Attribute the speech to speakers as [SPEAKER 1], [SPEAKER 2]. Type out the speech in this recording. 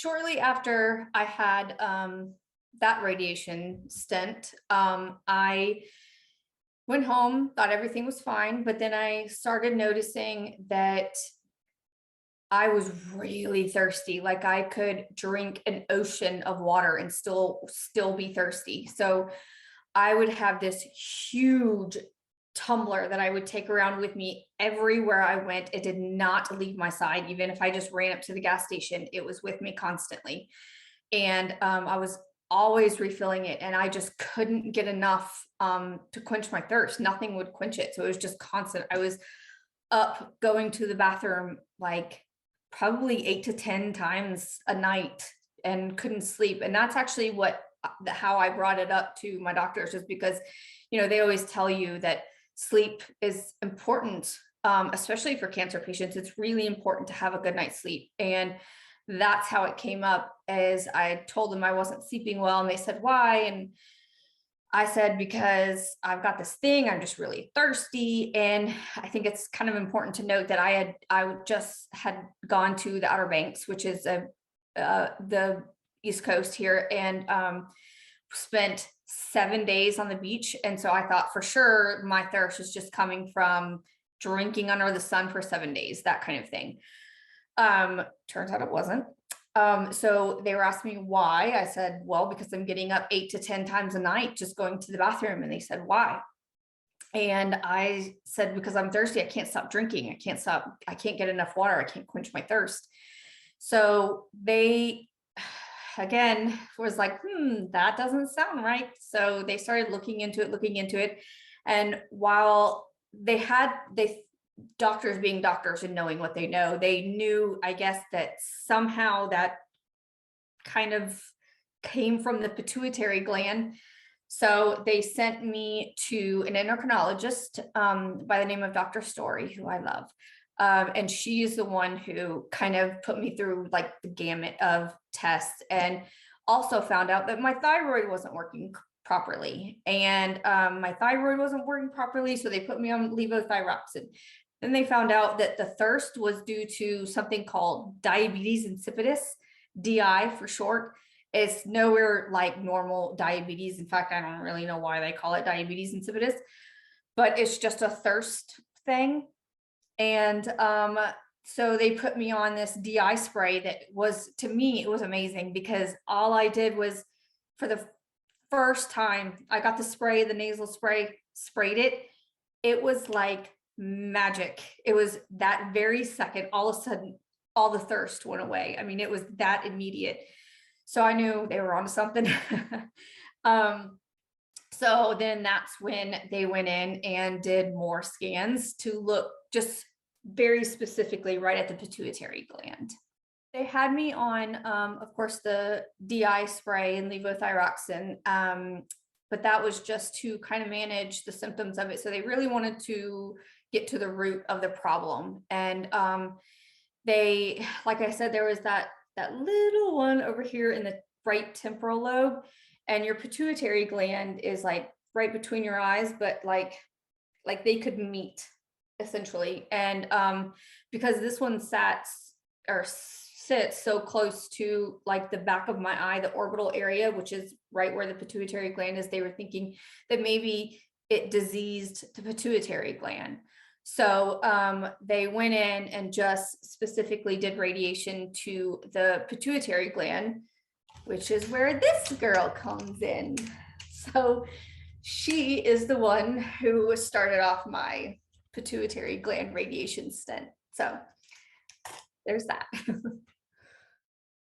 [SPEAKER 1] shortly after I had that radiation stent, I went home, thought everything was fine, but then I started noticing that I was really thirsty. Like I could drink an ocean of water and still be thirsty. So I would have this huge tumbler that I would take around with me everywhere I went. It did not leave my side. Even if I just ran up to the gas station, it was with me constantly. And I was always refilling it, and I just couldn't get enough to quench my thirst. Nothing would quench it. So it was just constant. I was up going to the bathroom like probably 8 to 10 times a night and couldn't sleep. And that's actually how I brought it up to my doctors, is because, they always tell you that sleep is important, especially for cancer patients. It's really important to have a good night's sleep. And that's how it came up, as I told them I wasn't sleeping well, and they said, why? And I said, because I've got this thing, I'm just really thirsty. And I think it's kind of important to note that I just had gone to the Outer Banks, which is the East Coast here, and spent 7 days on the beach. And so I thought for sure my thirst was just coming from drinking under the sun for 7 days, that kind of thing. Turns out it wasn't. So they were asking me why. I said, well, because I'm getting up 8 to 10 times a night just going to the bathroom. And they said, why? And I said, because I'm thirsty. I can't stop drinking. I can't get enough water. I can't quench my thirst. So they, again, was like, that doesn't sound right. So they started looking into it. And while doctors being doctors and knowing what they know, they knew, I guess, that somehow that kind of came from the pituitary gland. So they sent me to an endocrinologist by the name of Dr. Story, who I love. And she is the one who kind of put me through like the gamut of tests, and also found out that my thyroid wasn't working properly. And my thyroid wasn't working properly, so they put me on levothyroxine. Then they found out that the thirst was due to something called diabetes insipidus, DI for short. It's nowhere like normal diabetes. In fact, I don't really know why they call it diabetes insipidus, but it's just a thirst thing. And so they put me on this DI spray that was, to me, it was amazing, because all I did was, for the first time, I got the spray, the nasal spray, sprayed it. It was like magic. It was that very second, all of a sudden, all the thirst went away. I mean, it was that immediate. So I knew they were onto something. So then that's when they went in and did more scans to look just very specifically right at the pituitary gland. They had me on, of course, the DI spray and levothyroxine, but that was just to kind of manage the symptoms of it. So they really wanted to get to the root of the problem. And they, like I said, there was that little one over here in the right temporal lobe, and your pituitary gland is like right between your eyes, but like they could meet essentially. And because this one sits so close to like the back of my eye, the orbital area, which is right where the pituitary gland is, they were thinking that maybe it diseased the pituitary gland. So they went in and just specifically did radiation to the pituitary gland, which is where this girl comes in. So she is the one who started off my pituitary gland radiation stent. So there's that.